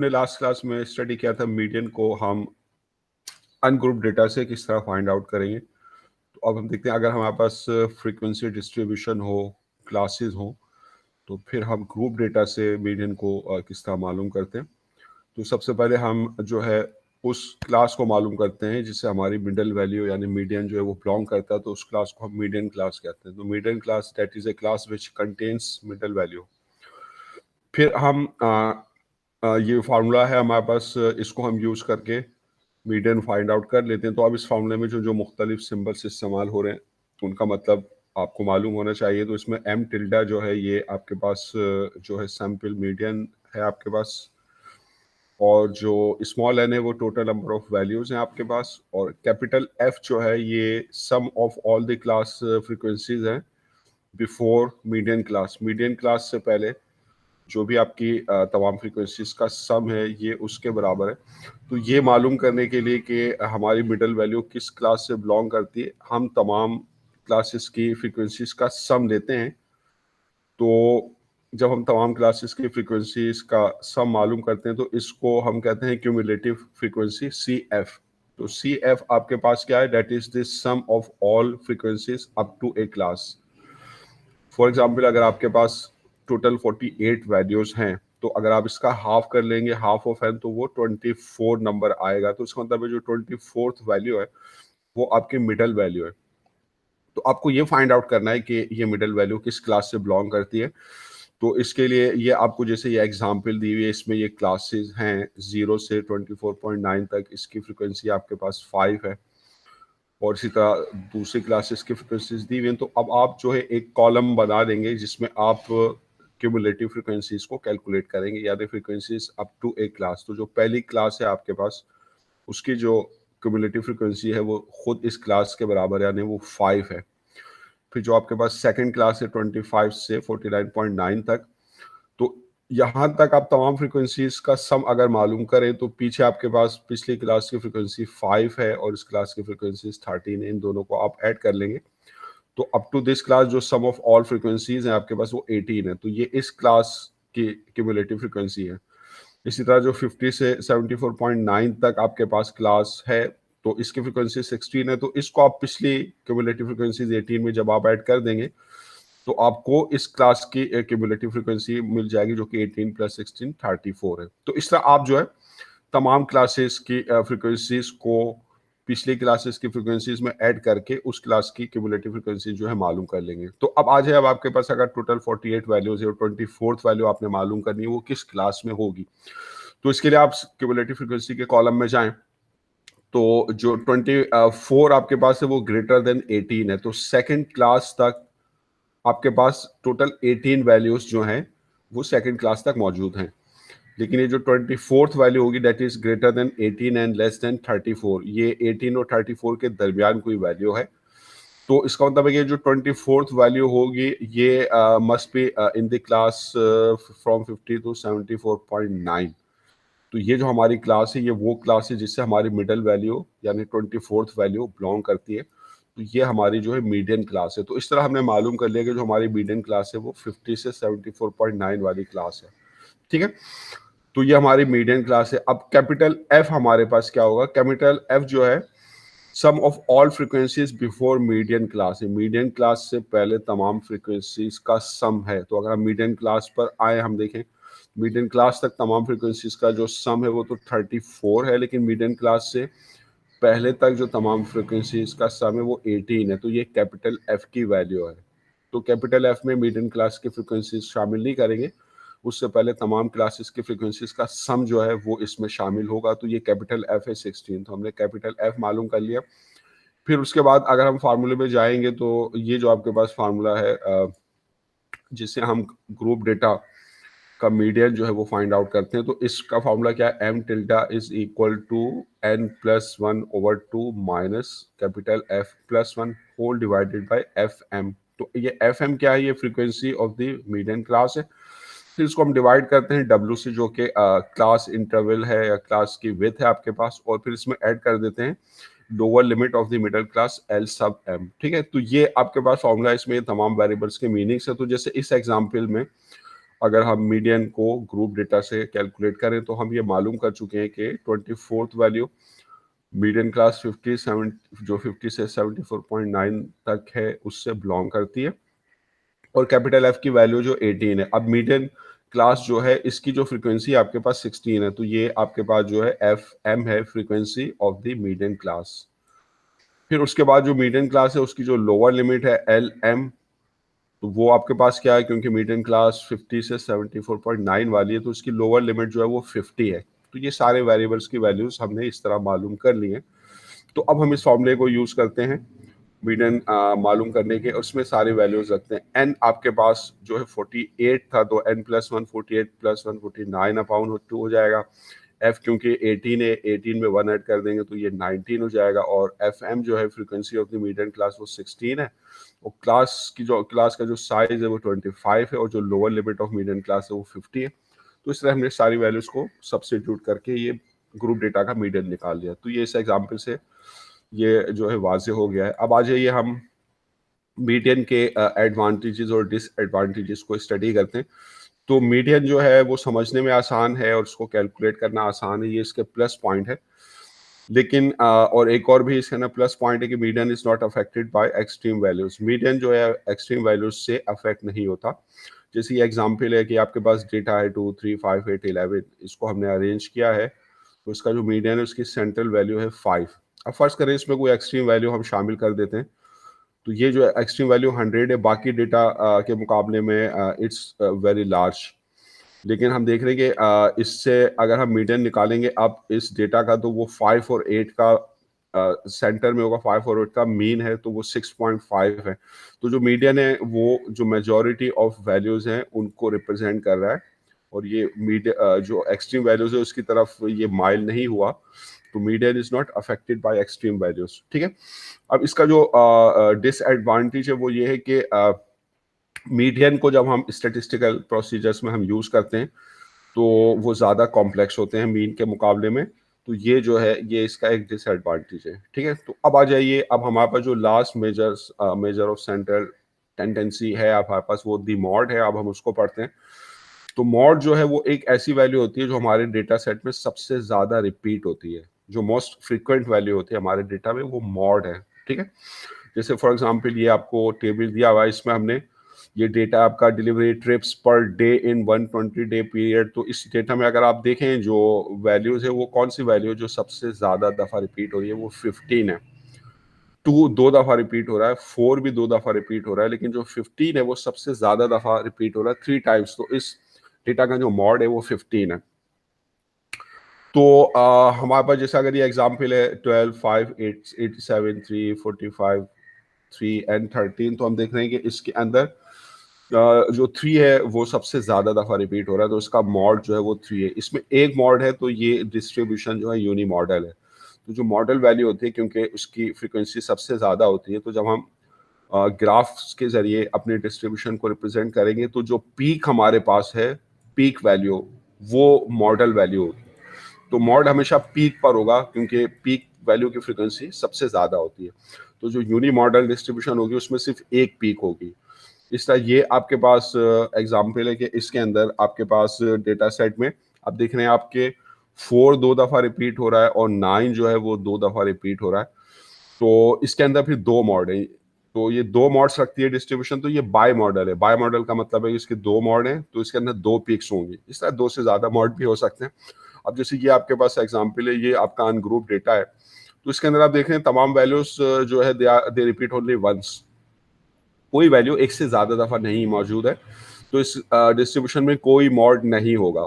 हमने last class में study किया था मीडियन को हम अनग्रुप डेटा से किस तरह फाइंड आउट करेंगे। तो अब हम देखते हैं, अगर हमारे पास फ्रीक्वेंसी डिस्ट्रीब्यूशन हो, क्लासेस हो, तो फिर हम ग्रुप डेटा से मीडियन को किस तरह मालूम करते हैं। तो सबसे पहले हम जो है उस क्लास को मालूम करते हैं जिससे हमारी मिडल वैल्यू यानी मीडियन जो है वो बिलोंग करता है, तो उस क्लास को हम मीडियन क्लास कहते हैं। तो median class that is a class which contains middle value. फिर हम ये फार्मूला है हमारे पास, इसको हम यूज़ करके मीडियन फाइंड आउट कर लेते हैं। तो अब इस फार्मूले में जो जो मुख्तलिफ सिम्बल्स इस्तेमाल हो रहे हैं उनका मतलब आपको मालूम होना चाहिए। तो इसमें एम टिल्डा जो है ये आपके पास जो है सैम्पल मीडियन है आपके पास, और जो स्मॉल एन है वो टोटल नंबर ऑफ वैल्यूज़ हैं आपके पास, और कैपिटल एफ जो है ये sum of all the class frequencies हैं before median class. Median class से पहले जो भी आपकी तमाम फ्रीक्वेंसीज का सम है ये उसके बराबर है। तो ये मालूम करने के लिए कि हमारी मिडल वैल्यू किस क्लास से बिलोंग करती है, हम तमाम क्लासेस की फ्रीक्वेंसीज का सम लेते हैं। तो जब हम तमाम क्लासेस की फ्रीक्वेंसीज का सम मालूम करते हैं तो इसको हम कहते हैं क्यूमुलेटिव फ्रीक्वेंसी सी एफ। तो सी एफ आपके पास क्या है, that is the sum of all frequencies up to a class. For example, अगर आपके पास टोटल 48 वैल्यूज हैं, तो अगर आप इसका हाफ कर लेंगे, हाफ ऑफ एन, तो वो 24 नंबर आएगा। तो इसका मतलब है जो 24th वैल्यू है वो आपकी मिडल वैल्यू है। तो आपको ये फाइंड आउट करना है कि ये मिडल वैल्यू किस क्लास से बिलोंग करती है। तो इसके लिए ये आपको जैसे ये एग्जांपल दी हुई है, इसमें ये क्लासेस हैं 0 से 24.9 तक, इसकी फ्रीक्वेंसी आपके पास 5 है, और इसी तरह दूसरी क्लासेस की फ्रीक्वेंसीज दी हुई हैं। तो अब आप जो है एक कॉलम बना देंगे जिसमें आप क्यूमुलेटिव फ्रीक्वेंसीज को कैलकुलेट करेंगे, यानी frequencies up to a class. तो जो पहली क्लास है आपके पास उसकी जो क्यूमुलेटिव फ्रीक्वेंसी है वो खुद इस क्लास के बराबर है, यानी वो 5 है। फिर जो आपके पास सेकंड क्लास है 25 से 49.9 तक, तो यहाँ तक आप तमाम फ्रीक्वेंसीज का सम अगर मालूम करें तो पीछे आपके पास पिछली क्लास की फ्रीक्वेंसी 5 है और इस क्लास की फ्रीक्वेंसी 13 है, इन दोनों को आप ऐड कर लेंगे तो अप टू दिस क्लास जो सम ऑफ ऑल फ्रीक्वेंसीज हैं आपके पास वो 18 है। तो ये इस क्लास की क्यूमुलेटिव फ्रीक्वेंसी है। इसी तरह जो 50 से 74.9 तक आपके पास क्लास है तो इसकी फ्रीक्वेंसी 16 है। तो इसको आप पिछली क्यूमुलेटिव फ्रीक्वेंसीज 18 में जब आप ऐड कर देंगे तो आपको इस क्लास की क्यूमुलेटिव फ्रीक्वेंसी मिल जाएगी जो कि 18 + 16 34 है। तो इस तरह आप जो है तमाम क्लासेस की फ्रीक्वेंसीज को पिछली क्लासेस की फ्रीक्वेंसीज में ऐड करके उस क्लास की क्यूमुलेटिव फ्रीक्वेंसी जो है मालूम कर लेंगे। तो अब आ जाए, अब आपके पास अगर टोटल 48 वैल्यूज है और 24th वैल्यू आपने मालूम करनी है वो किस क्लास में होगी। तो इसके लिए आप क्यूमुलेटिव फ्रीक्वेंसी के कॉलम में जाएं, तो जो 24 आपके पास है वो ग्रेटर देन 18 है। तो सेकंड क्लास तक आपके पास टोटल 18 वैल्यूज जो हैं वो सेकंड क्लास तक मौजूद हैं। लेकिन ये जो 24th वैल्यू होगी that is greater than 18 and less than 34, ये 18 और 34 के दरमियान कोई वैल्यू है। तो इसका मतलब है कि जो 24th वैल्यू होगी ये must be in the class from 50 to 74.9। तो ये जो हमारी क्लास है ये वो क्लास है जिससे हमारी मिडल वैल्यू यानी 24th वैल्यू बिलोंग करती है। तो ये हमारी जो है मीडियन क्लास है। तो इस तरह हमने मालूम कर लिया कि जो हमारी मीडियन क्लास है वो 50 से 74.9 वाली क्लास है। ठीक है, तो ये हमारी मीडियन क्लास है। अब कैपिटल एफ हमारे पास क्या होगा, कैपिटल एफ जो है sum of all frequencies before median class है। मीडियन क्लास से पहले तमाम फ्रीक्वेंसीज का सम है। तो अगर हम मीडियन क्लास पर आए, हम देखें मीडियन क्लास तक तमाम फ्रीक्वेंसीज का जो सम है वो तो 34 है, लेकिन मीडियन क्लास से पहले तक जो तमाम फ्रीक्वेंसीज का सम है वो 18 है। तो ये कैपिटल एफ की वैल्यू है। तो कैपिटल एफ में मीडियन क्लास की फ्रीक्वेंसीज शामिल नहीं करेंगे, उससे पहले तमाम क्लासेस की फ्रीक्वेंसीज का सम जो है वो इसमें शामिल होगा। तो ये कैपिटल एफ है 16। तो हमने कैपिटल एफ मालूम कर लिया। फिर उसके बाद अगर हम फार्मूले में जाएंगे तो ये जो आपके पास फार्मूला है जिससे हम ग्रुप डेटा का मीडियन जो है वो फाइंड आउट करते हैं, तो इसका फार्मूला क्या है, M tilde is equal to n+1/2 minus capital F plus 1 whole divided by F M. तो ये एफ एम क्या है, ये frequency of the median class है। फिर इसको हम डिवाइड करते हैं W से जो कि क्लास इंटरवल है या क्लास की विड्थ है आपके पास, और फिर इसमें ऐड कर देते हैं lower limit of the middle class L सब M। ठीक है, तो ये आपके पास फॉर्मूला, इसमें तमाम वेरिएबल्स के मीनिंग्स है। तो जैसे इस एग्जांपल में अगर हम मीडियन को ग्रुप डेटा से कैलकुलेट करें तो हम ये मालूम कर चुके हैं कि 24th वैल्यू मीडियन क्लास 57 जो 50 से 74.9 तक है उससे बिलोंग करती है, और कैपिटल एफ की वैल्यू जो 18 है। अब मीडियन क्लास जो है इसकी जो फ्रीक्वेंसी आपके पास 16 है, तो ये आपके पास जो है एफ एम है, frequency of the median class. फिर उसके बाद जो मीडियन क्लास है उसकी जो लोअर लिमिट है एल एम, तो वो आपके पास क्या है, क्योंकि मीडियन क्लास 50 से 74.9 वाली है तो उसकी लोअर लिमिट जो है वो 50 है। तो ये सारे वेरिएबल्स की वैल्यूज हमने इस तरह मालूम कर ली हैं। तो अब हम इस फॉर्मूले को यूज करते हैं मीडियन मालूम करने के, उसमें सारे वैल्यूज रखते हैं। एन आपके पास जो है 48 था, तो N plus one 48 plus one 49 upon 2 हो जाएगा। एफ क्योंकि 18 है, 18 में 1 ऐड कर देंगे तो ये 19 हो जाएगा। और एफ एम जो है frequency of the median class वो 16 है, और क्लास का जो साइज है वो 25 है, और जो lower limit of median class है वो 50 है। तो इस तरह हमने सारी वैल्यूज को सब्स्टिट्यूट करके ये ग्रुप डेटा का मीडियन निकाल लिया। तो ये इस एग्जाम्पल से ये जो है वाजे हो गया है। अब आ जाइए हम मीडियन के एडवांटेजेस और डिसएडवांटेजेस को स्टडी करते हैं। तो मीडियन जो है वो समझने में आसान है और उसको कैलकुलेट करना आसान है, ये इसके प्लस पॉइंट है। लेकिन और एक और भी इसका ना प्लस पॉइंट है कि median is not affected by extreme values. Median जो है एक्सट्रीम वैल्यूज से अफेक्ट नहीं होता। जैसे ये एग्जांपल है कि आपके पास डेटा है 2 3 5 8 11, इसको हमने अरेंज किया है, तो इसका जो मीडियन है उसकी सेंट्रल वैल्यू है 5। अब फर्स्ट करें इसमें कोई एक्सट्रीम वैल्यू हम शामिल कर देते हैं, तो ये जो एक्सट्रीम वैल्यू 100 है, बाकी डेटा के मुकाबले में इट्स वेरी लार्ज। लेकिन हम देख रहे हैं कि इससे अगर हम मीडियन निकालेंगे अब इस डेटा का, तो वो 5 और 8 का सेंटर में होगा, 5 और 8 का मीन है तो वो 6.5 है। तो जो मीडियन है वो जो मेजॉरिटी ऑफ वैल्यूज हैं उनको रिप्रेजेंट कर रहा है, और ये जो एक्सट्रीम वैल्यूज है उसकी तरफ ये माइल नहीं हुआ। तो median is not affected by extreme values, ठीक है। अब इसका जो डिसएडवांटेज है वो ये है कि मीडियन को जब हम स्टेटिस्टिकल प्रोसीजर्स में हम यूज करते हैं तो वो ज़्यादा कॉम्प्लेक्स होते हैं मीन के मुकाबले में। तो ये जो है ये इसका एक डिसएडवांटेज है, ठीक है। तो अब आ जाइए, अब हमारे पास जो last measure of central tendency है हमारे पास वो दी मॉड है। अब हम उसको पढ़ते हैं। तो मॉड जो है वो एक ऐसी वैल्यू होती है जो हमारे डेटा सेट में सबसे ज़्यादा रिपीट होती है, जो मोस्ट फ्रीक्वेंट वैल्यू होती है हमारे डेटा में, वो मॉड है, ठीक है। जैसे फॉर एग्जांपल ये आपको टेबल दिया हुआ है, इसमें हमने ये डेटा आपका delivery trips per day in 120 day period. तो इस डेटा में अगर आप देखें जो वैल्यूज है वो कौन सी वैल्यू जो सबसे ज़्यादा दफ़ा रिपीट हो रही है, वो 15 है। 2 दो दफ़ा रिपीट हो रहा है, 4 भी 2 दफ़ा रिपीट हो रहा है, लेकिन जो 15 है वो सबसे ज़्यादा दफ़ा रिपीट हो रहा है, 3 टाइम्स। तो इस डेटा का जो मॉड है वो 15 है। तो हमारे पास जैसे अगर ये एग्जाम्पल है 12 5 8 87 3 45 3 एंड 13, तो हम देख रहे हैं कि इसके अंदर जो 3 है वो सबसे ज़्यादा दफ़ा रिपीट हो रहा है, तो इसका मॉड जो है वो 3 है। इसमें एक मॉड है, तो ये डिस्ट्रीब्यूशन जो है यूनी मॉडल है। तो जो मॉडल वैल्यू होती है, क्योंकि उसकी फ्रिक्वेंसी सबसे ज़्यादा होती है, तो जब हम ग्राफ्स के ज़रिए अपने डिस्ट्रीब्यूशन को रिप्रेजेंट करेंगे तो जो पीक हमारे पास है, पीक वैल्यू, वो मॉडल वैल्यू होगी। तो मॉड हमेशा पीक पर होगा क्योंकि पीक वैल्यू की फ्रिक्वेंसी सबसे ज़्यादा होती है। तो जो यूनी मॉडल डिस्ट्रीब्यूशन होगी उसमें सिर्फ एक पीक होगी। इस तरह ये आपके पास एग्जाम्पल है कि इसके अंदर आपके पास डेटा सेट में आप देख रहे हैं आपके 4 दो दफ़ा रिपीट हो रहा है और 9 जो है वो 2 दफ़ा रिपीट हो रहा है। तो इसके अंदर फिर 2 मॉड है, तो ये 2 मॉड्स रखती है डिस्ट्रीब्यूशन। तो ये बाय मॉडल है। बाय मॉडल का मतलब है कि इसके 2 मॉड हैं, तो इसके अंदर 2 पीक्स होंगी। इस तरह 2 से ज़्यादा मॉड भी हो सकते हैं। अब जैसे ये आपके पास एग्जाम्पल है, ये आपका अनग्रुप डेटा है, तो इसके अंदर आप देख रहे हैं तमाम वैल्यूज जो है दे रिपीट ओनली वंस। कोई वैल्यू एक से ज़्यादा दफ़ा नहीं मौजूद है, तो इस डिस्ट्रीब्यूशन में कोई मॉड नहीं होगा।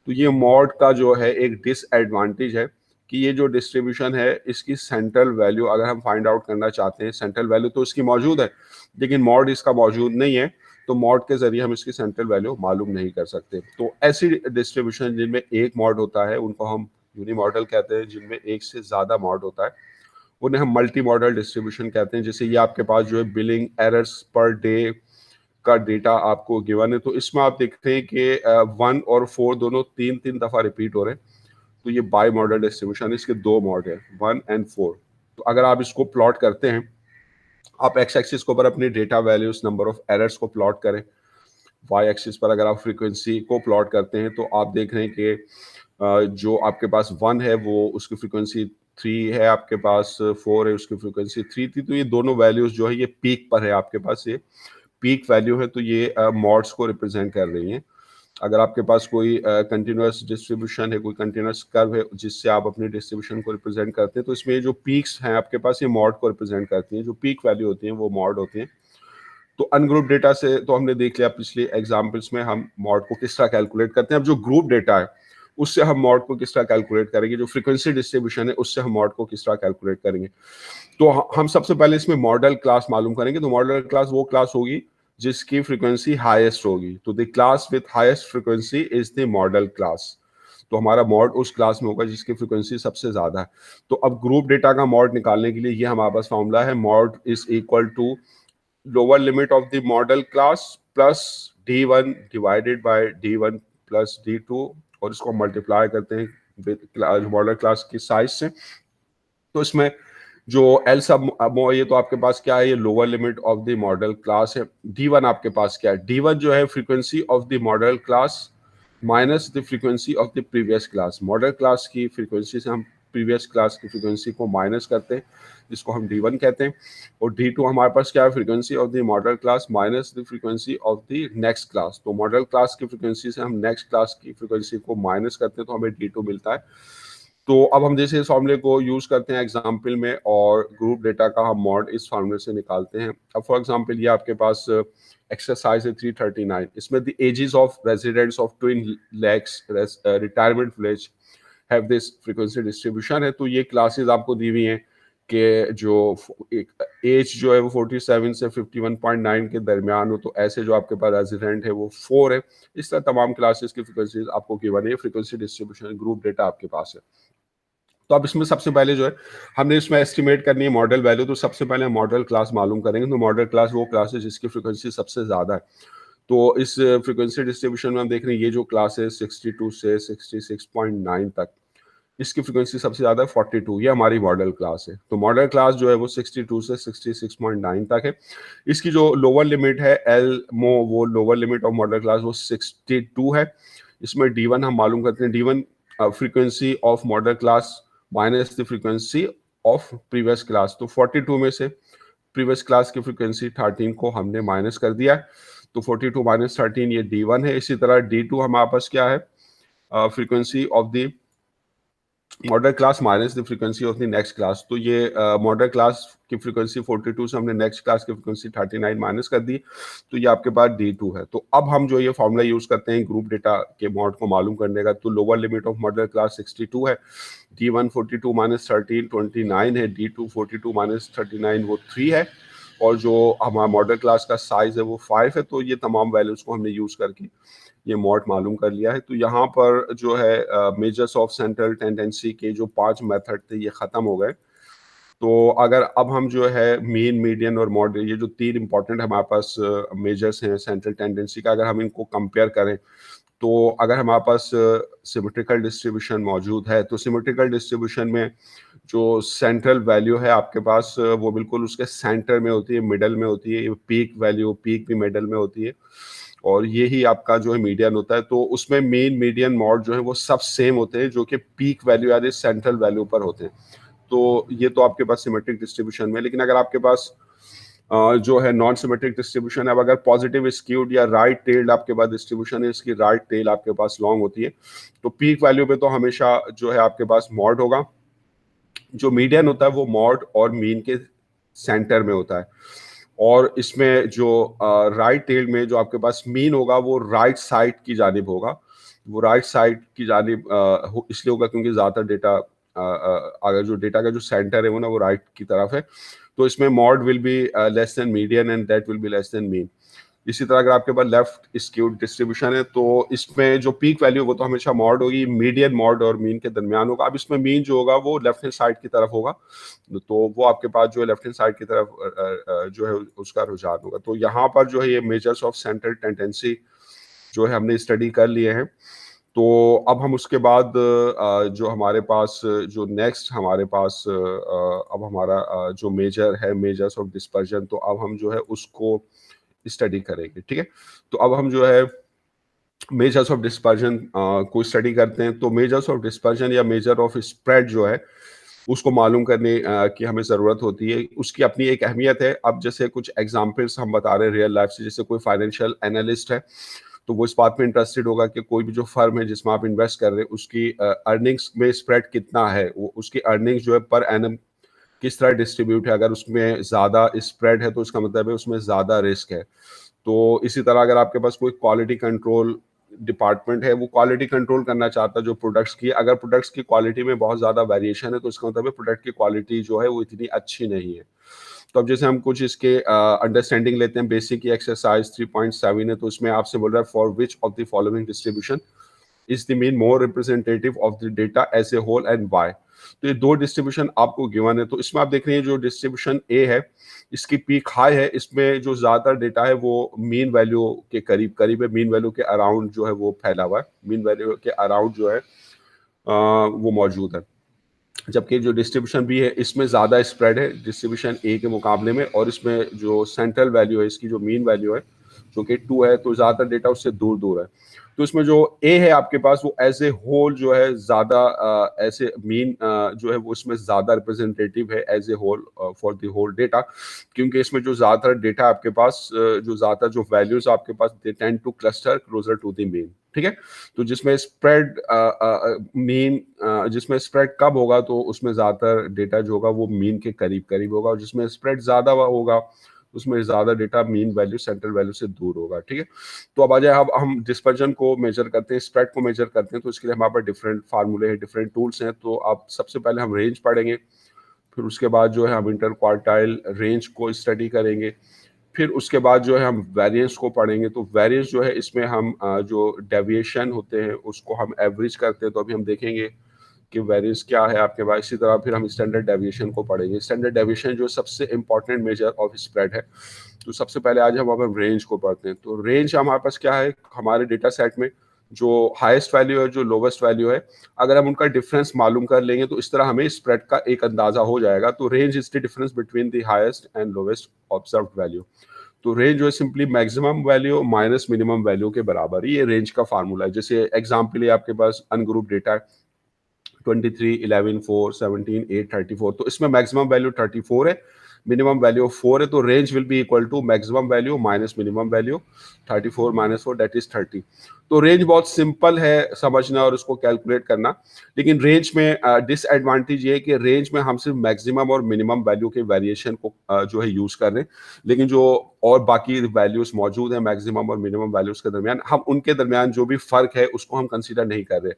तो ये मॉड का जो है एक डिसएडवांटेज है कि ये जो डिस्ट्रीब्यूशन है इसकी सेंट्रल वैल्यू अगर हम फाइंड आउट करना चाहते हैं, सेंट्रल वैल्यू तो इसकी मौजूद है लेकिन मॉड इसका मौजूद नहीं है, तो मॉड के ज़रिए हम इसकी सेंट्रल वैल्यू मालूम नहीं कर सकते। तो ऐसी डिस्ट्रीब्यूशन जिनमें एक मॉड होता है उनको हम यूनी मॉडल कहते हैं, जिनमें एक से ज़्यादा मॉड होता है उन्हें हम मल्टी मॉडल डिस्ट्रीब्यूशन कहते हैं। जैसे ये आपके पास जो है बिलिंग एरर्स पर डे का डेटा आपको गिवन है, तो इसमें आप देखते हैं कि 1 और 4 दोनों 3 दफ़ा रिपीट हो रहे हैं। तो ये बाई मॉडल डिस्ट्रीब्यूशन, इसके 2 मॉड है, 1 एंड 4। तो अगर आप इसको प्लॉट करते हैं, आप एक्स एक्सिस के ऊपर अपने data values number of errors को प्लॉट करें, वाई एक्सिस पर अगर आप फ्रीक्वेंसी को प्लॉट करते हैं तो आप देख रहे हैं कि जो आपके पास 1 है वो उसकी फ्रीक्वेंसी 3 है, आपके पास 4 है उसकी फ्रीक्वेंसी 3 थी। तो ये दोनों वैल्यूज जो है ये पीक पर है, आपके पास ये पीक वैल्यू है, तो ये मॉड्स को रिप्रेजेंट कर रही हैं। अगर आपके पास कोई कंटिन्यूस डिस्ट्रीब्यूशन है, कोई कंटिन्यूस कर्व है जिससे आप अपनी डिस्ट्रीब्यूशन को रिप्रेजेंट करते हैं, तो इसमें जो पीक्स हैं आपके पास ये मॉड को रिप्रेजेंट करती हैं। जो पीक वैल्यू होती हैं वो मॉड होती हैं। तो अनग्रुप डेटा से तो हमने देख लिया पिछले एग्जाम्पल्स में हम मॉड को किस तरह कैलकुलेट करते हैं। अब जो ग्रुप डेटा है उससे हम मॉड को किस तरह कैलकुलेट करेंगे, जो फ्रीक्वेंसी डिस्ट्रीब्यूशन है उससे हम मॉड को किस तरह कैलकुलेट करेंगे। तो हम सबसे पहले इसमें मॉडल क्लास मालूम करेंगे। तो मॉडल क्लास वो क्लास होगी जिसकी फ्रीक्वेंसी हाईएस्ट होगी। तो the class with highest frequency is the modal class. तो हमारा मॉड उस क्लास में होगा जिसकी फ्रीक्वेंसी सबसे ज्यादा है। तो अब ग्रुप डेटा का मॉड निकालने के लिए ये हमारे पास फॉर्मूला है, mode is equal to lower limit of the modal class plus d1 divided by d1 plus d2, और इसको मल्टीप्लाई करते हैं विद मॉडल क्लास की साइज से। तो इसमें जो एल सब ये तो आपके पास क्या है, ये lower limit of the modal class है। d1 आपके पास क्या है, d1 जो है frequency of the modal class minus the frequency of the previous class. Model class की फ्रीक्वेंसी से हम प्रीवियस क्लास की फ्रीक्वेंसी को माइनस करते हैं, जिसको हम d1 कहते हैं। और d2 हमारे पास क्या है, frequency of the modal class minus the frequency of the next class. तो मॉडल क्लास की फ्रीक्वेंसी से हम नेक्स्ट क्लास की फ्रीक्वेंसी को माइनस करते हैं तो हमें d2 मिलता है। तो अब हम जैसे इस फॉर्मूले को यूज करते हैं एग्जाम्पल में, और ग्रुप डेटा का हम मॉड इस फॉर्मूले से निकालते हैं। अब फॉर एग्जाम्पल ये आपके पास एक्सरसाइज है 339। इसमें the ages of residents of Twin Lakes retirement village have this frequency distribution है। तो ये क्लासेस आपको दी हुई हैं कि जो एज जो है वो 47 से 51.9 के दरमियान हो, तो ऐसे जो आपके पास रेजिडेंट है वो 4 है। इस तरह तमाम क्लासेस की फ्रीक्वेंसीज आपको गिवन है, फ्रीक्वेंसी डिस्ट्रीब्यूशन ग्रुप डेटा आपके पास है। तो अब इसमें सबसे पहले जो है हमने इसमें एस्टिमेट करनी है मॉडल वैल्यू। तो सबसे पहले हम मॉडल क्लास मालूम करेंगे। तो मॉडल क्लास वो क्लास है जिसकी फ्रीक्वेंसी सबसे ज़्यादा है। तो इस फ्रीक्वेंसी डिस्ट्रीब्यूशन में हम देख रहे हैं ये जो क्लास है 62 से 66.9 तक, इसकी फ्रीक्वेंसी सबसे ज़्यादा है 42। ये हमारी मॉडल क्लास है। तो मॉडल क्लास जो है वो 62 से 66.9 तक है। इसकी जो लोअर लिमिट है एल मो, वो lower limit of model class वो 62 है। इसमें d1 हम मालूम करते हैं, d1 frequency of model class minus the frequency of previous class. तो 42 में से प्रीवियस क्लास की फ्रीक्वेंसी 13 को हमने माइनस कर दिया है। तो 42 माइनस 13 ये d1 है। इसी तरह d2 हमारे पास क्या है, frequency of the modal class minus the frequency of the next class. तो ये मॉडल क्लास की फ्रीक्वेंसी 42 से हमने नेक्स्ट क्लास की फ्रीक्वेंसी 39 माइनस कर दी, तो ये आपके पास d2 है। तो अब हम जो ये फॉर्मूला यूज करते हैं ग्रुप डेटा के मॉड को मालूम करने का, तो lower limit of model class 62 है, d1 42 माइनस 13 29 है, d2 42 माइनस 39 वो 3 है, और जो हमारा मॉडल क्लास का साइज है वो 5 है। तो ये तमाम वैल्यूज को हमने यूज करके ये मॉड मालूम कर लिया है। तो यहाँ पर जो है मेजर्स ऑफ सेंट्रल टेंडेंसी के जो 5 मेथड थे ये ख़त्म हो गए। तो अगर अब हम जो है मीन, मीडियन और मॉड, ये जो 3 इंपॉर्टेंट हमारे पास मेजर्स हैं सेंट्रल टेंडेंसी का, अगर हम इनको कंपेयर करें, तो अगर हमारे पास सिमेट्रिकल डिस्ट्रीब्यूशन मौजूद है, तो सिमेट्रिकल डिस्ट्रीब्यूशन में जो सेंट्रल वैल्यू है आपके पास वो बिल्कुल उसके सेंटर में होती है, मिडल में होती है। पीक वैल्यू, पीक भी मिडल में होती है, और यही आपका जो है मीडियन होता है। तो उसमें मीन, मीडियन, मॉड जो है वो सब सेम होते हैं, जो कि पीक वैल्यू यानी सेंट्रल वैल्यू पर होते हैं। तो ये तो आपके पास सिमेट्रिक डिस्ट्रीब्यूशन में। लेकिन अगर आपके पास जो है नॉन सिमेट्रिक डिस्ट्रीब्यूशन है, अब अगर पॉजिटिव स्क्यूड या राइट टेल्ड आपके पास डिस्ट्रीब्यूशन है, इसकी राइट टेल आपके पास लॉन्ग होती है, तो पीक वैल्यू पे तो हमेशा जो है आपके पास मॉड होगा। जो मीडियन होता है वो मॉड और मीन के सेंटर में होता है। और इसमें जो राइट टेल में जो आपके पास मीन होगा वो राइट साइड की जानिब होगा। वो राइट साइड की जानिब इसलिए होगा क्योंकि ज़्यादातर डेटा अगर जो डेटा का जो सेंटर है वो ना वो राइट की तरफ है। तो इसमें mod will be less than median and that will be less than mean. इसी तरह अगर आपके पास लेफ्ट स्क्यूड डिस्ट्रीब्यूशन है, तो इसमें जो पीक वैल्यू वो तो हमेशा मॉड होगी, मीडियन, मॉड और मीन के दरमियान होगा। अब इसमें मीन जो होगा वो लेफ्ट हैंड साइड की तरफ होगा, तो वो आपके पास जो है लेफ्ट हैंड साइड की तरफ जो है उसका रुझान होगा। तो यहाँ पर जो है ये मेजर्स ऑफ सेंट्रल टेंडेंसी जो है हमने स्टडी कर लिए हैं। तो अब हम उसके बाद जो हमारे पास जो नेक्स्ट हमारे पास अब हमारा जो मेजर है, मेजर्स ऑफ डिस्पर्जन, तो अब हम जो है उसको स्टडी करेंगे, ठीक है। तो अब हम जो है मेजर्स ऑफ डिस्पर्जन को स्टडी करते हैं। तो मेजर्स ऑफ डिस्पर्जन या मेजर ऑफ स्प्रेड जो है उसको मालूम करने की हमें ज़रूरत होती है। उसकी अपनी एक अहमियत है। अब जैसे कुछ एग्जांपल्स हम बता रहे हैं रियल लाइफ से, जैसे कोई फाइनेंशियल एनालिस्ट है तो वो इस बात में इंटरेस्टेड होगा कि कोई भी जो फर्म है जिसमें आप इन्वेस्ट कर रहे हैं उसकी अर्निंग्स में स्प्रेड कितना है, वो उसकी अर्निंग्स जो है पर एनम किस तरह डिस्ट्रीब्यूट है। अगर उसमें ज़्यादा स्प्रेड है तो इसका मतलब है उसमें ज़्यादा रिस्क है। तो इसी तरह अगर आपके पास कोई क्वालिटी कंट्रोल डिपार्टमेंट है, वो क्वालिटी कंट्रोल करना चाहता है जो प्रोडक्ट्स की, अगर प्रोडक्ट्स की क्वालिटी में बहुत ज़्यादा वेरिएशन है तो इसका मतलब है प्रोडक्ट की क्वालिटी जो है वो इतनी अच्छी नहीं है। तो अब जैसे हम कुछ इसके अंडरस्टैंडिंग लेते हैं, बेसिक की एक्सरसाइज 3.7 है, तो इसमें आपसे बोल रहा है for which of the following distribution is the mean more representative of the data as a whole and why. तो ये दो डिस्ट्रीब्यूशन आपको गिवन है। तो इसमें आप देख रहे हैं जो डिस्ट्रीब्यूशन ए है इसकी पीक हाई है, इसमें जो ज्यादातर डेटा है वो मीन वैल्यू के करीब करीब है, मीन वैल्यू के अराउंड जो है वो फैला हुआ है, मीन वैल्यू के अराउंड जो है वो मौजूद है। जबकि जो डिस्ट्रीब्यूशन बी है इसमें ज़्यादा स्प्रेड है डिस्ट्रीब्यूशन ए के मुकाबले में, और इसमें जो सेंट्रल वैल्यू है इसकी जो मीन वैल्यू है जो कि 2 है, तो ज़्यादातर डेटा उससे दूर दूर है। तो इसमें जो ए है आपके पास वो एज ए होल जो है ज़्यादा ऐसे मीन जो है वो इसमें ज़्यादा रिप्रेजेंटेटिव है as a whole for the whole data, क्योंकि इसमें जो ज़्यादातर डेटा आपके पास जो ज़्यादातर जो वैल्यूज आपके पास they tend to cluster closer to the mean, ठीक है। तो जिसमें स्प्रेड मीन जिसमें स्प्रेड कब होगा तो उसमें ज़्यादातर डेटा जो होगा वो मीन के करीब करीब होगा, और जिसमें स्प्रेड ज़्यादा होगा उसमें ज़्यादा data mean value central value से दूर होगा, ठीक है। तो अब आ जाए, अब हम डिस्पर्जन को मेजर करते हैं, स्प्रेड को मेजर करते हैं, तो इसके लिए हमारे पास डिफरेंट फार्मूले हैं, डिफरेंट टूल्स हैं। तो अब सबसे पहले हम रेंज पढ़ेंगे, फिर उसके बाद जो है हम इंटर क्वार्टाइल रेंज को स्टडी करेंगे, फिर उसके बाद जो है हम वेरिएंस को पढ़ेंगे। तो वेरिएंस जो है इसमें हम जो डेविएशन होते हैं उसको हम एवरेज करते हैं, तो अभी हम देखेंगे कि वेरिएंस क्या है आपके पास। इसी तरह फिर हम स्टैंडर्ड डेविएशन को पढ़ेंगे। स्टैंडर्ड डेविएशन जो सबसे इंपॉर्टेंट मेजर ऑफ स्प्रेड है। तो सबसे पहले आज हम अब रेंज को पढ़ते हैं। तो रेंज हमारे पास क्या है, हमारे डेटा सेट में जो हाईएस्ट वैल्यू है जो लोवेस्ट वैल्यू है, अगर हम उनका डिफरेंस मालूम कर लेंगे तो इस तरह हमें स्प्रेड का एक अंदाजा हो जाएगा। तो range is the difference between the highest and lowest observed value. तो रेंज जो है simply maximum value minus minimum value के बराबर ही ये रेंज का फार्मूला है। जैसे एग्जांपल है आपके पास अनग्रुप डेटा है 23, 11, 4, 17, 8, 34, तो इसमें मैक्सिमम वैल्यू 34 है, मिनिमम वैल्यू 4 है, तो range will be equal to maximum value minus minimum value 34 minus 4 that is 30। तो रेंज बहुत सिंपल है समझना और उसको कैलकुलेट करना, लेकिन रेंज में डिसएडवांटेज ये है कि रेंज में हम सिर्फ मैक्सिमम और मिनिमम वैल्यू के वेरिएशन को जो है यूज कर रहे हैं, लेकिन जो और बाकी वैल्यूज मौजूद है मैक्सिमम और मिनिमम वैल्यूज के दरमियान, हम उनके दरमियान जो भी फर्क है उसको हम कंसीडर नहीं कर रहे।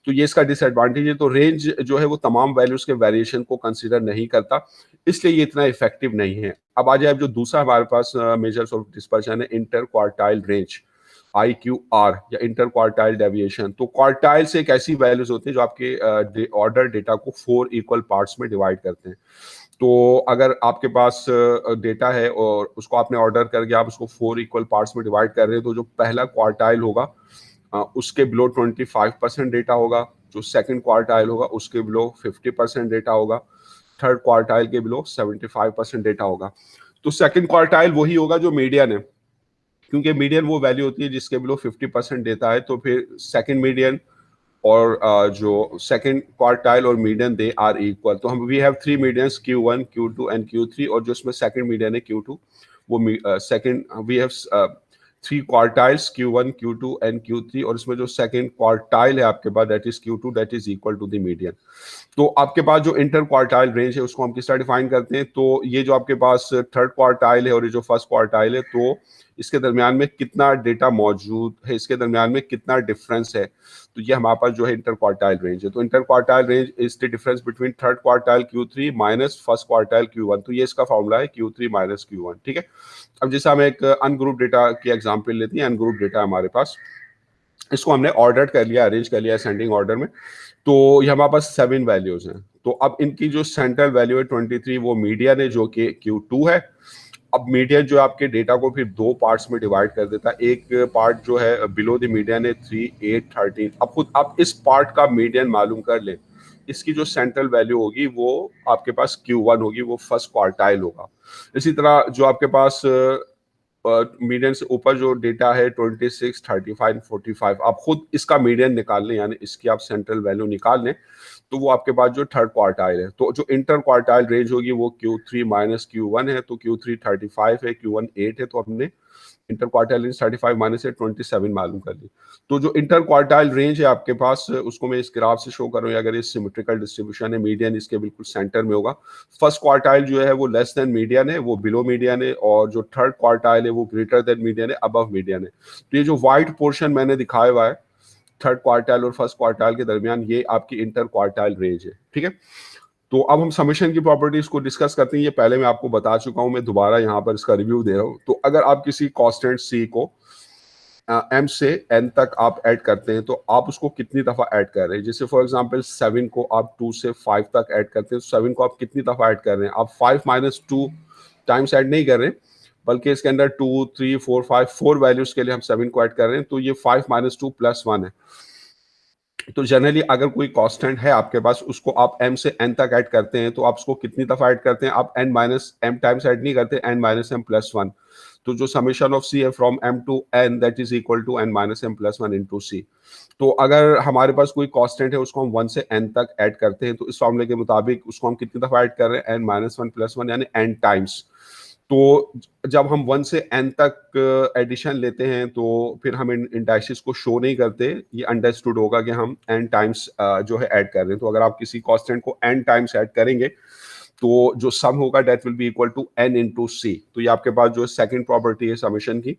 तो ये इसका डिसएडवांटेज है। तो रेंज जो है वो तमाम वैल्यूज के वेरिएशन को कंसीडर नहीं करता, इसलिए ये इतना इफेक्टिव नहीं है। अब आ जाए, अब जो दूसरा हमारे पास मेजर्स ऑफ डिस्पर्शन है इंटर क्वार्टाइल रेंज, IQR या इंटर क्वार्टाइल डेविएशन। तो क्वार्टाइल से एक ऐसी वैल्यूज होती है जो आपके ऑर्डर डेटा को 4 इक्वल पार्ट्स में डिवाइड करते हैं। तो अगर आपके पास डेटा है और उसको आपने ऑर्डर करके आप उसको 4 इक्वल पार्ट्स में डिवाइड कर रहे हैं, तो जो पहला क्वार्टाइल होगा उसके बिलो 25% डेटा होगा, जो सेकंड क्वार्टाइल होगा उसके बिलो 50% डेटा होगा, थर्ड क्वार्टाइल के बिलो 75% डेटा होगा। तो सेकंड क्वार्टाइल वही होगा जो मीडियन है, क्योंकि मीडियन वो वैल्यू होती है जिसके बिलो 50% देता है। तो फिर सेकंड मीडियन और जो सेकंड क्वार्टाइल और मीडियन दे आर इक्वल। तो हम we have 3 medians Q1, Q2 and Q3, और जो इसमें सेकंड मीडियन है Q2, वो second we have 3 quartiles Q1, Q2 and Q3, और इसमें जो सेकंड क्वार्टाइल है आपके पास that is Q2 that is equal to the median. तो आपके पास जो इंटर क्वार्टाइल रेंज है उसको हम किस तरह डिफाइन करते हैं, तो ये जो आपके पास थर्ड क्वार्टाइल है और ये जो फर्स्ट क्वार्टाइल है, तो इसके दरमियान में कितना डेटा मौजूद है, इसके दरमियान में कितना डिफरेंस है, तो ये हमारे पास जो है इंटर क्वार्टाइल रेंज है। तो inter quartile range is the difference between third quartile Q3 minus first quartile Q1। तो ये इसका फॉर्मूला है Q3 माइनस Q1, ठीक है। अब जैसे हम एक अनग्रुप डेटा की एग्जांपल लेते हैं, अनग्रुप डेटा हमारे पास, इसको हमने ऑर्डर कर लिया, अरेंज कर लिया असेंडिंग ऑर्डर में। तो ये हमारे पास 7 वैल्यूज हैं। तो अब इनकी जो सेंट्रल वैल्यू है 23, वो मीडियन है जो कि Q2 है। अब मीडियन जो आपके डेटा को फिर दो पार्ट्स में डिवाइड कर देता है, एक पार्ट जो है बिलो द मीडियन है 3, 8, 13। अब खुद आप इस पार्ट का मीडियन मालूम कर लें, इसकी जो सेंट्रल वैल्यू होगी वो आपके पास Q1 होगी, वो फर्स्ट क्वार्टाइल होगा। इसी तरह जो आपके पास मीडियन से ऊपर जो डेटा है 26, 35, 45, आप खुद इसका मीडियन निकाल लें, यानी इसकी आप सेंट्रल वैल्यू निकाल लें, तो वो आपके पास जो थर्ड क्वार्टाइल है, तो जो इंटर क्वार्टाइल रेंज होगी वो Q3 माइनस Q1 है, तो Q3 35 है, Q1 8 है, तो हमने इंटर क्वार्टाइल रेंज 35 माइनस से 27 मालूम कर ली। तो जो इंटर क्वार्टाइल रेंज है आपके पास, उसको मैं इस ग्राफ से शो कर रहा हूँ, अगर ये सिमेट्रिकल डिस्ट्रीब्यूशन है, मीडियन इसके बिल्कुल सेंटर में होगा। फर्स्ट क्वार्टाइल जो है वो लेस देन मीडियन है, वो बिलो मीडियन है, और जो थर्ड क्वार्टाइल है वो ग्रेटर देन मीडियन है, अबव मीडियन है। तो ये जो व्हाइट पोर्शन मैंने दिखाया हुआ है थर्ड क्वार्टाइल और फर्स्ट क्वार्टाइल के दरमियान, ये आपकी इंटर क्वार्टाइल रेंज है, ठीक है। तो अब हम समेशन की प्रॉपर्टीज को डिस्कस करते हैं। ये पहले मैं आपको बता चुका हूं, मैं दोबारा यहाँ पर इसका रिव्यू दे रहा हूं। तो अगर आप किसी कांस्टेंट सी को m से n तक आप ऐड करते हैं, तो आप उसको कितनी दफा ऐड कर रहे हैं। जैसे फॉर एग्जांपल 7 को आप 2 से 5 तक ऐड करते हैं, तो 7 को आप कितनी दफा ऐड कर रहे हैं, आप 5 माइनस 2 टाइम्स ऐड नहीं कर रहे, बल्कि इसके अंदर 2, 3, 4, 5 4 वैल्यूज के लिए हम 7 को ऐड कर रहे हैं, तो ये 5 माइनस 2 प्लस 1 है। तो जनरली अगर कोई कांस्टेंट है आपके पास, उसको आप m से n तक ऐड करते हैं, तो आप उसको कितनी दफा ऐड करते हैं, आप n minus m times add नहीं करते, n माइनस m प्लस 1। तो जो समेशन ऑफ c है from m to n, that is equal to n minus m plus 1 into c। तो अगर हमारे पास कोई कांस्टेंट है, उसको हम 1 से n तक ऐड करते हैं, तो इस फॉर्मूले के मुताबिक उसको हम कितनी दफा ऐड कर रहे हैं, n माइनस 1 प्लस 1, यानी n टाइम्स। तो जब हम 1 से n तक एडिशन लेते हैं, तो फिर हम इंडाइसिस को शो नहीं करते, ये अंडरस्टूड होगा कि हम n टाइम्स जो है ऐड कर रहे हैं। तो अगर आप किसी कांस्टेंट को n टाइम्स ऐड करेंगे, तो जो सम होगा that will be equal to n into C. तो ये आपके पास जो सेकंड प्रॉपर्टी है समेशन की।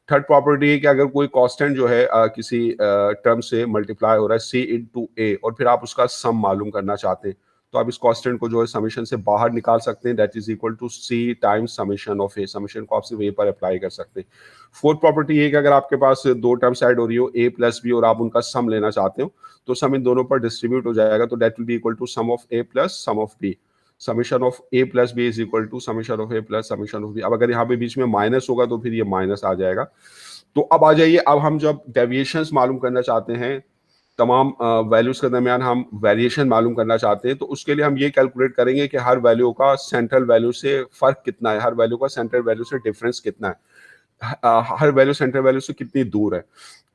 थर्ड प्रॉपर्टी है कि अगर कोई कांस्टेंट जो है किसी टर्म से मल्टीप्लाई हो रहा है c इंटू ए, और फिर आप उसका सम मालूम करना चाहते हैं, तो आप इस कांस्टेंट को जो है समेशन से बाहर निकाल सकते हैं, that is equal to C times summation of A. Summation को आप सिर्फ ए पर अप्लाई कर सकते हैं। फोर्थ प्रॉपर्टी ये कि अगर आपके पास दो टर्म्स ऐड हो रही हो, ए प्लस बी, और आप उनका सम लेना चाहते हो, तो सम इन दोनों पर डिस्ट्रीब्यूट हो जाएगा, तो that will be equal to sum of A plus sum of B. Summation of A plus B is equal to summation of A plus summation of B. अब अगर यहाँ पे बीच में माइनस होगा, तो फिर ये माइनस आ जाएगा। तो अब आ जाइए, अब हम जब डेविएशंस मालूम करना चाहते हैं, तमाम वैल्यूज के दरमियान हम वेरिएशन मालूम करना चाहते हैं, तो उसके लिए हम ये कैलकुलेट करेंगे कि हर वैल्यू का सेंट्रल वैल्यू से फर्क कितना है, हर वैल्यू का सेंट्रल वैल्यू से डिफरेंस कितना है, हर वैल्यू सेंट्रल वैल्यू से कितनी दूर है।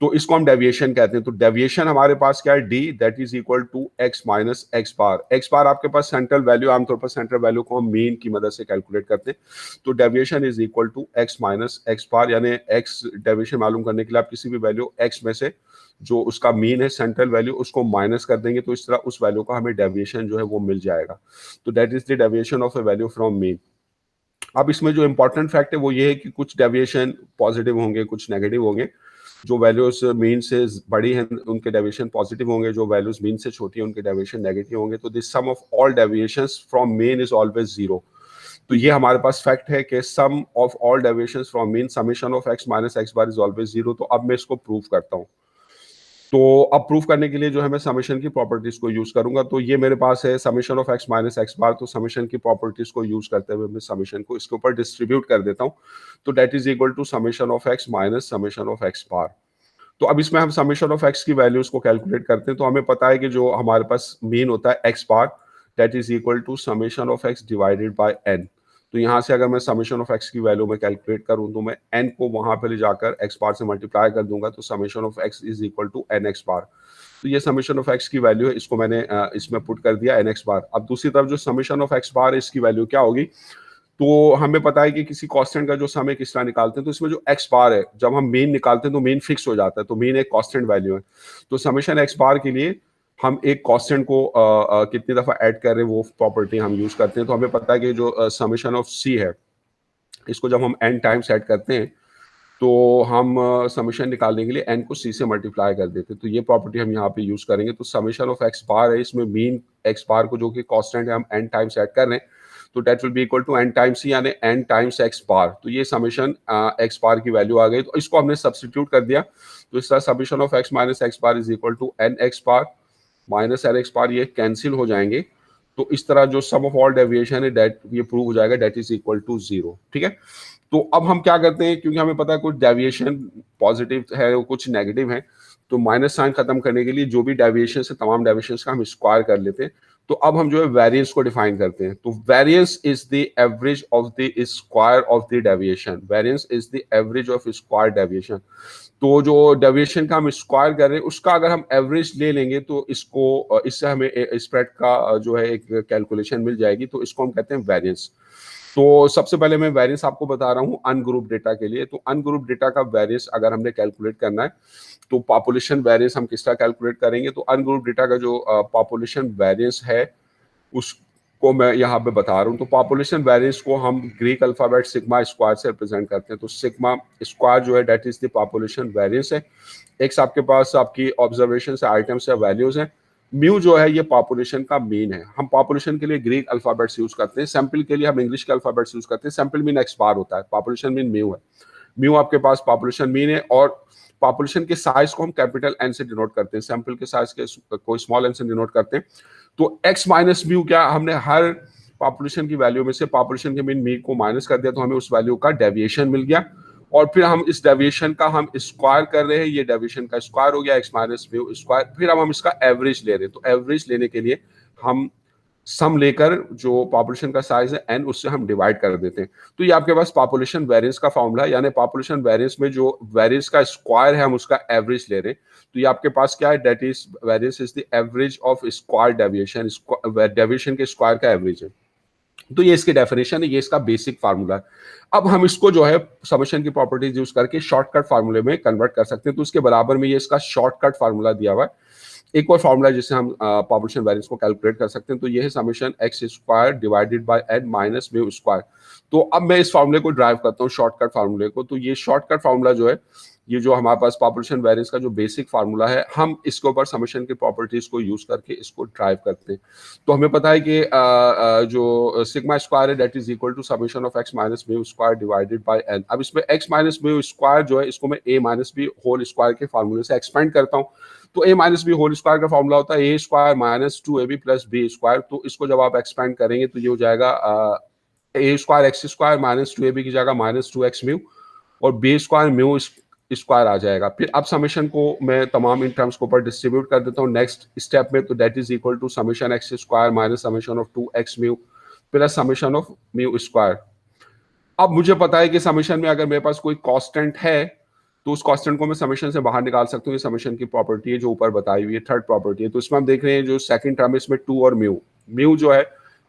तो इसको हम डेविएशन कहते हैं। तो डेविएशन हमारे पास क्या है, D, that is equal to X minus x bar. X bar आपके पास सेंट्रल वैल्यू, आमतौर पर सेंट्रल वैल्यू को हम मीन की मदद से कैलकुलेट करते हैं। तो deviation is equal to X minus x bar, यानी एक्स डेविएशन मालूम करने के लिए आप किसी भी वैल्यू एक्स में से जो उसका मीन है सेंट्रल वैल्यू, उसको माइनस कर देंगे, तो इस तरह उस वैल्यू का हमें डेविएशन जो है वो मिल जाएगा। तो that is the deviation of A value from mean. अब इसमें जो इंपॉर्टेंट फैक्ट है वो ये है कि कुछ डेविएशन पॉजिटिव होंगे, कुछ नेगेटिव होंगे। जो वैल्यूज मीन से बड़ी हैं उनके डेविएशन पॉजिटिव होंगे, जो वैल्यूज मीन से छोटी हैं उनके डेविएशन नेगेटिव होंगे। तो this sum of all deviations from mean is always zero. तो ये हमारे पास फैक्ट है कि sum of all deviations from mean summation of x minus x bar is always zero. तो अब मैं इसको प्रूव करता हूँ। तो अब प्रूफ करने के लिए जो है मैं समेशन की प्रॉपर्टीज को यूज करूंगा। तो ये मेरे पास है summation of x minus x bar. तो समेशन की प्रॉपर्टीज को यूज करते हुए मैं समेशन को इसके ऊपर डिस्ट्रीब्यूट कर देता हूं। तो that is equal to summation of x minus summation of X bar. तो अब इसमें हम समेशन ऑफ एक्स की वैल्यूज को कैलकुलेट करते हैं। तो हमें पता है कि जो हमारे पास मीन होता है X bar, that is equal to summation of X divided by N. तो यहाँ से अगर मैं समेशन ऑफ एक्स की वैल्यू में कैलकुलेट करूँ, तो मैं एन को वहां पर ले जाकर एक्स बार से मल्टीप्लाई कर दूंगा, तो summation of X is equal to N X bar. तो ये समेशन ऑफ एक्स की वैल्यू है, इसको मैंने इसमें पुट कर दिया एन एक्स बार। अब दूसरी तरफ जो समेशन ऑफ एक्स बार है, इसकी वैल्यू क्या होगी। तो हमें पता है कि किसी कांस्टेंट का जो सम है किस तरह निकालते हैं। तो इसमें जो एक्स बार है, जब हम मीन निकालते हैं तो मीन फिक्स हो जाता है, तो मीन एक कांस्टेंट वैल्यू है। तो समेशन एक्स बार के लिए हम एक कांस्टेंट को कितनी दफा ऐड कर रहे हैं वो प्रॉपर्टी हम यूज करते हैं। तो हमें पता है कि जो समेशन ऑफ सी है, इसको जब हम एन टाइम्स ऐड करते हैं, तो हम समेशन निकालने के लिए n को c से मल्टीप्लाई कर देते हैं। तो ये प्रॉपर्टी हम यहाँ पे यूज करेंगे। तो समेशन ऑफ x बार है, इसमें मीन x बार को जो कि कांस्टेंट है हम n टाइम्स ऐड कर रहे हैं, तो that will be equal to n times c, यानी n टाइम्स x बार। तो ये समेशन x बार की वैल्यू आ गई। तो इसको हमने सब्स्टिट्यूट कर दिया। तो इस तरह summation of x minus x bar is equal to n x bar minus n x bar, ये कैंसिल हो जाएंगे। तो इस तरह जो सम ऑफ ऑल डेविएशन है दैट ये प्रूव हो जाएगा, that is equal to zero. ठीक है। तो अब हम क्या करते हैं, क्योंकि हमें पता है कुछ डेविएशन पॉजिटिव है और कुछ नेगेटिव है, तो माइनस साइन खत्म करने के लिए जो भी डेविएशन है तमाम डेविएशन का हम स्क्वायर कर लेते हैं। तो अब हम जो है वेरिएंस को डिफाइन करते हैं। तो variance is the average of the square of the deviation. Variance is the average of square deviation. तो जो डेविएशन का हम स्क्वायर कर रहे हैं उसका अगर हम एवरेज ले लेंगे तो इससे हमें स्प्रेड का जो है एक कैलकुलेशन मिल जाएगी। तो इसको हम कहते हैं वेरिएंस। तो सबसे पहले मैं वेरिएंस आपको बता रहा हूँ अनग्रुप डेटा के लिए। तो अनग्रुप डेटा का वेरिएंस अगर हमने कैलकुलेट करना है तो पॉपुलेशन वेरिएंस हम किस तरह कैलकुलेट करेंगे। तो अनग्रुप डेटा का जो पॉपुलेशन वेरिएंस है उसको मैं यहाँ पे बता रहा हूँ। तो पॉपुलेशन वेरिएंस को हम ग्रीक अल्फाबेट सिग्मा स्क्वायर से रिप्रेजेंट करते हैं। तो सिग्मा स्क्वायर जो है that is the population variance है। एक्स आपके पास आपकी ऑब्जर्वेशन से आइटम्स या वैल्यूज हैं। म्यू जो है ये पॉपुलेशन का मीन है। हम पॉपुलेशन के लिए ग्रीक अल्फाबेट्स यूज करते हैं, सैंपल के लिए हम इंग्लिश के अल्फाबेट्स यूज करते हैं। सैंपल मीन एक्स बार होता है, पॉपुलेशन मीन म्यू है। म्यू आपके पास पॉपुलेशन मीन है और पॉपुलेशन के साइज को हम कैपिटल एन से डिनोट करते हैं, सैंपल के साइज के को स्मॉल एन से डिनोट करते हैं। तो एक्स माइनस म्यू क्या, हमने हर पॉपुलेशन की वैल्यू में से पॉपुलेशन के मीन मी को माइनस कर दिया तो हमें उस वैल्यू का डेविएशन मिल गया और फिर हम इस डेविएशन का हम स्क्वायर कर रहे हैं। ये डेविएशन का स्क्वायर हो गया एक्स माइनस म्यू स्क्वायर। फिर हम इसका एवरेज ले रहे हैं। तो एवरेज लेने के लिए हम सम लेकर जो पॉपुलेशन का साइज है एन उससे हम डिवाइड कर देते हैं। तो ये आपके पास पॉपुलेशन वेरिएंस का फॉर्मूला है, यानी पॉपुलेशन वेरिएंस में जो वेरिएंस का स्क्वायर है हम उसका एवरेज ले रहे हैं। तो ये आपके पास क्या है, that is variance is the average of square deviation. Deviation के स्क्वायर का एवरेज है। तो ये इसकी डेफिनेशन है, ये इसका बेसिक फार्मूला है। अब हम इसको जो है समेशन की प्रॉपर्टीज यूज करके शॉर्टकट फार्मूले में कन्वर्ट कर सकते हैं। तो उसके बराबर में ये इसका शॉर्टकट फार्मूला दिया हुआ है। एक और फार्मूला जिससे हम पॉपुलेशन वेरिएंस को कैलकुलेट कर सकते हैं। तो ये है summation x square divided by N minus mu square. तो अब मैं इस फार्मूले को ड्राइव करता हूँ, शॉर्टकट फार्मूले को। तो ये शॉर्टकट फार्मूला जो है, ये जो हमारे पास पॉपुलेशन वेरिएंस का जो बेसिक फार्मूला है, हम इसके ऊपर समेशन की प्रॉपर्टीज को यूज करके इसको ड्राइव करते हैं। तो हमें पता है कि जो सिग्मा स्क्वायर है that is equal to summation of x minus mu square divided by N. अब इसमें एक्स माइनस म्यू स्क्वायर जो है इसको मैं A minus B whole square के फार्मूले से एक्सपेंड करता हूँ। तो A minus B whole square का फॉर्मूला होता है A square minus two A B plus B square. तो इसको जब आप एक्सपेंड करेंगे तो ये हो जाएगा A square X square minus two A B की जगह माइनस टू एक्स म्यू और बी स्क्वायर म्यू स्क्वायर आ जाएगा। फिर अब समेशन को मैं तमाम इन टर्म्स को ऊपर डिस्ट्रीब्यूट कर देता हूँ नेक्स्ट स्टेप में। तो that is equal to summation x square minus summation of two X mu plus summation of mu square. अब मुझे पता है कि समेशन में अगर मेरे पास कोई कांस्टेंट है तो उस कांस्टेंट को मैं समेशन से बाहर निकाल सकता हूँ। ये समेशन की प्रॉपर्टी है जो ऊपर बताई हुई है, थर्ड प्रॉपर्टी है। तो इसमें हम देख रहे हैं जो सेकंड टर्म है इसमें टू और म्यू। म्यू जो है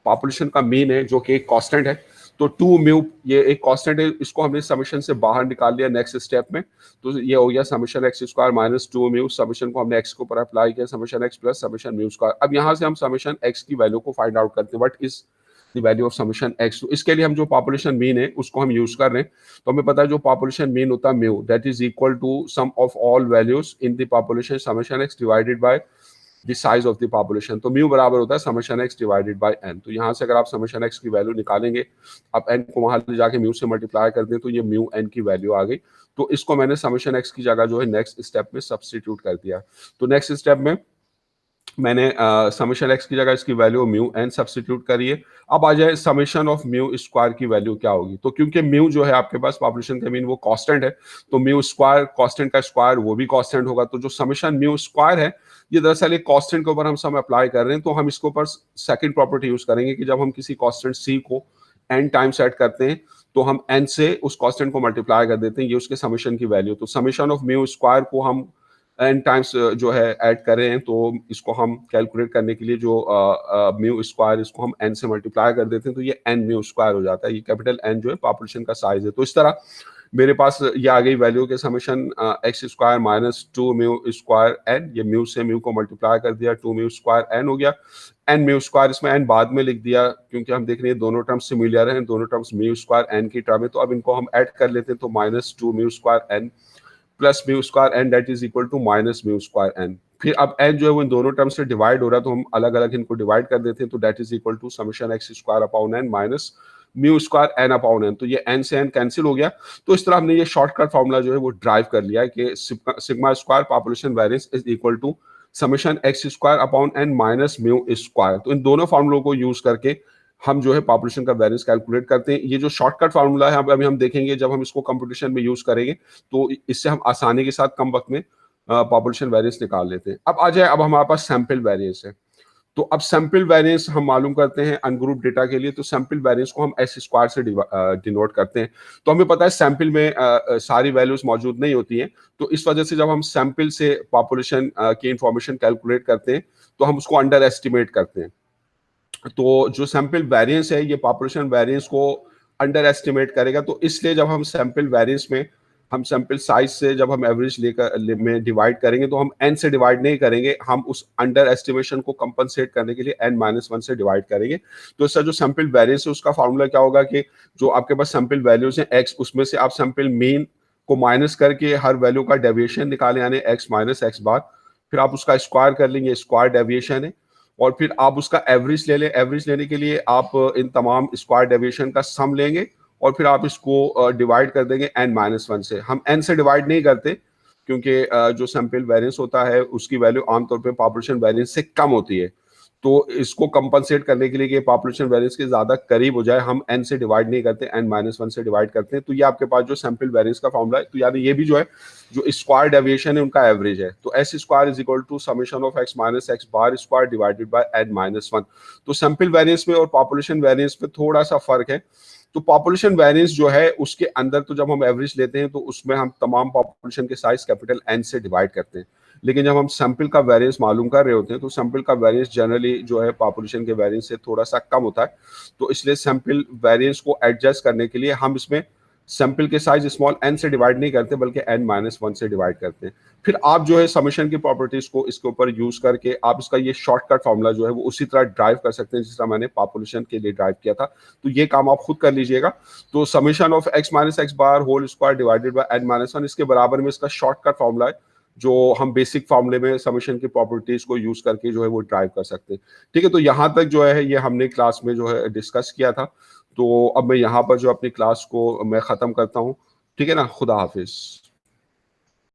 पॉपुलेशन का मीन है जो कि एक कांस्टेंट है। तो टू म्यू ये एक कांस्टेंट है, इसको हमने समेशन से बाहर निकाल लिया नेक्स्ट स्टेप में। तो ये हो गया summation x square minus two mu. Summation को हमने एक्स के ऊपर अप्लाई किया, summation x plus summation mu square. अब यहाँ से हम समेशन एक्स की वैल्यू को फाइंड आउट करते हैं, what is the value of summation x. तो इसके लिए हम जो पॉपुलेशन मीन है उसको हम यूज कर रहे हैं। तो हमें पता है जो पॉपुलेशन मीन होता है mu that is equal to sum of all values in the population summation X divided by the size of the population. तो म्यू बराबर होता है summation X divided by N. तो यहाँ से अगर आप समेशन एक्स की वैल्यू निकालेंगे, आप एन को वहां ले जाके म्यू से मल्टीप्लाई कर दें तो ये म्यू एन की वैल्यू आ गई। तो इसको मैंने समेशन एक्स की जगह जो है नेक्स्ट स्टेप में सब्स्टिट्यूट कर दिया। तो नेक्स्ट स्टेप में मैंने समेशन एक्स की जगह इसकी वैल्यू म्यू एन सब्स्टिट्यूट करिए। अब आ जाए समेशन ऑफ म्यू स्क्वायर की वैल्यू क्या होगी। तो क्योंकि म्यू जो है आपके पास पॉपुलेशन का मीन वो कांस्टेंट है, तो म्यू स्क्वायर कांस्टेंट का स्क्वायर वो भी कांस्टेंट होगा। तो जो समेशन म्यू स्क्वायर है ये दरअसल एक कांस्टेंट के ऊपर हम सम अप्लाई कर रहे हैं। तो हम इसके ऊपर सेकंड प्रॉपर्टी यूज करेंगे कि जब हम किसी कांस्टेंट सी को एन टाइम सेट करते हैं तो हम एन से उस कांस्टेंट को मल्टीप्लाई कर देते हैं, ये उसके समेशन की वैल्यू। तो समेशन ऑफ म्यू स्क्वायर को हम एन टाइम्स जो है ऐड कर रहे हैं, तो इसको हम कैलकुलेट करने के लिए जो म्यू स्क्वायर इसको हम एन से मल्टीप्लाई कर देते हैं तो ये एन म्यू स्क्वायर हो जाता है। ये कैपिटल एन जो है पॉपुलेशन का साइज है। तो इस तरह मेरे पास ये आ गई वैल्यू के summation x square minus two mu square N. ये म्यू से म्यू को मल्टीप्लाई कर दिया, टू म्यू स्क्वायर एन हो गया। एन म्यू स्क्वायर इसमें एन बाद में लिख दिया क्योंकि हम देख रहे हैं दोनों टर्म्स सिमिलर हैं, दोनों टर्म्स म्यू स्क्वायर एन की टर्म है। तो अब इनको हम ऐड कर लेते हैं। तो minus two mu square N plus mu square N that is equal to minus mu square N. फिर अब एन जो है वो इन दोनों टर्म से डिवाइड हो रहा है तो हम अलग अलग इनको डिवाइड कर देते हैं। तो that is equal to summation x square upon N minus mu square N upon N. तो ये एन से एन कैंसिल हो गया। तो इस तरह हमने ये शॉर्टकट फॉर्मूला जो है वो ड्राइव कर लिया है कि sigma square population variance is equal to summation x square upon N minus mu square. तो इन दोनों फॉर्मूलों को यूज करके हम जो है पॉपुलेशन का वेरिएंस कैलकुलेट करते हैं। ये जो शॉर्टकट फार्मूला है अभी हम देखेंगे जब हम इसको कंप्यूटेशन में यूज करेंगे तो इससे हम आसानी के साथ कम वक्त में पॉपुलेशन वेरिएंस निकाल लेते हैं। अब आ जाए, अब हमारे पास सैंपल वेरिएंस है। तो अब सैंपल वेरिएंस हम मालूम करते हैं अनग्रुप डेटा के लिए, तो सैंपल वेरिएंस को हम एस स्क्वायर से डिनोट करते हैं। तो हमें पता है सैंपल में सारी वैल्यूज मौजूद नहीं होती हैं, तो इस वजह से जब हम सैंपल से पॉपुलेशन की इंफॉर्मेशन कैलकुलेट करते हैं तो हम उसको अंडर एस्टिमेट करते हैं। तो जो सैंपल वेरिएंस है ये पॉपुलेशन वेरिएंस को अंडर एस्टिमेट करेगा। तो इसलिए जब हम सैंपल वेरिएंस में हम सैंपल साइज से जब हम एवरेज में डिवाइड करेंगे तो हम एन से डिवाइड नहीं करेंगे, हम उस अंडर एस्टिमेशन को कंपनसेट करने के लिए एन माइनस वन से डिवाइड करेंगे। तो इसका जो सैंपल वेरिएंस है उसका फॉर्मूला क्या होगा कि जो आपके पास सैंपल वैल्यूज हैं एक्स, उसमें से आप सैंपल मीन को माइनस करके हर वैल्यू का डेविएशन निकालें, यानी एक्स माइनस एक्स बार, फिर आप उसका स्क्वायर कर लेंगे, स्क्वायर डेविएशन है, और फिर आप उसका एवरेज ले लें। एवरेज लेने के लिए आप इन तमाम स्क्वायर डेविएशन का सम लेंगे और फिर आप इसको डिवाइड कर देंगे एन माइनस वन से। हम एन से डिवाइड नहीं करते क्योंकि जो सैंपल वेरिएंस होता है उसकी वैल्यू आमतौर पे पॉपुलेशन वेरिएंस से कम होती है। तो इसको कंपनसेट करने के लिए कि पॉपुलेशन वेरिएंस के ज्यादा करीब हो जाए, हम एन से डिवाइड नहीं करते, एन माइनस वन से डिवाइड करते हैं। तो ये आपके पास जो सैंपल वेरिएंस का फॉर्मूला है, तो यानी ये भी जो है जो स्क्वायर डेविएशन है उनका एवरेज है। तो s square is equal to summation of x minus x bar square divided by N minus one. तो सैंपल वेरिएंस में और पॉपुलेशन वेरिएंस में थोड़ा सा फर्क है। तो पॉपुलेशन वेरिएंस जो है उसके अंदर तो जब हम एवरेज लेते हैं तो उसमें हम तमाम पॉपुलेशन के साइज कैपिटल एन से डिवाइड करते हैं, लेकिन जब हम सैंपल का वेरिएंस मालूम कर रहे होते हैं तो सैंपल का वेरिएंस जनरली जो है पॉपुलेशन के वेरिएंस से थोड़ा सा कम होता है। तो इसलिए सैंपल वेरिएंस को एडजस्ट करने के लिए हम इसमें सैंपल के साइज स्मॉल एन से डिवाइड नहीं करते बल्कि एन माइनस वन से डिवाइड करते हैं। फिर आप जो है समेशन की प्रॉपर्टीज को इसके ऊपर यूज करके आप इसका ये शॉर्टकट फॉर्मूला जो है वो उसी तरह ड्राइव कर सकते हैं जिस तरह मैंने पॉपुलेशन के लिए ड्राइव किया था। तो ये काम आप खुद कर लीजिएगा। तो summation of x minus x bar whole square divided by N minus one, इसके बराबर में इसका शॉर्टकट फॉर्मूला है जो हम बेसिक फॉर्मूले में समेशन की प्रॉपर्टीज को यूज करके जो है वो ड्राइव कर सकते हैं। ठीक है, तो यहाँ तक जो है ये हमने क्लास में जो है डिस्कस किया था। तो अब मैं यहाँ पर जो अपनी क्लास को मैं ख़त्म करता हूँ। ठीक है ना, खुदा हाफिज।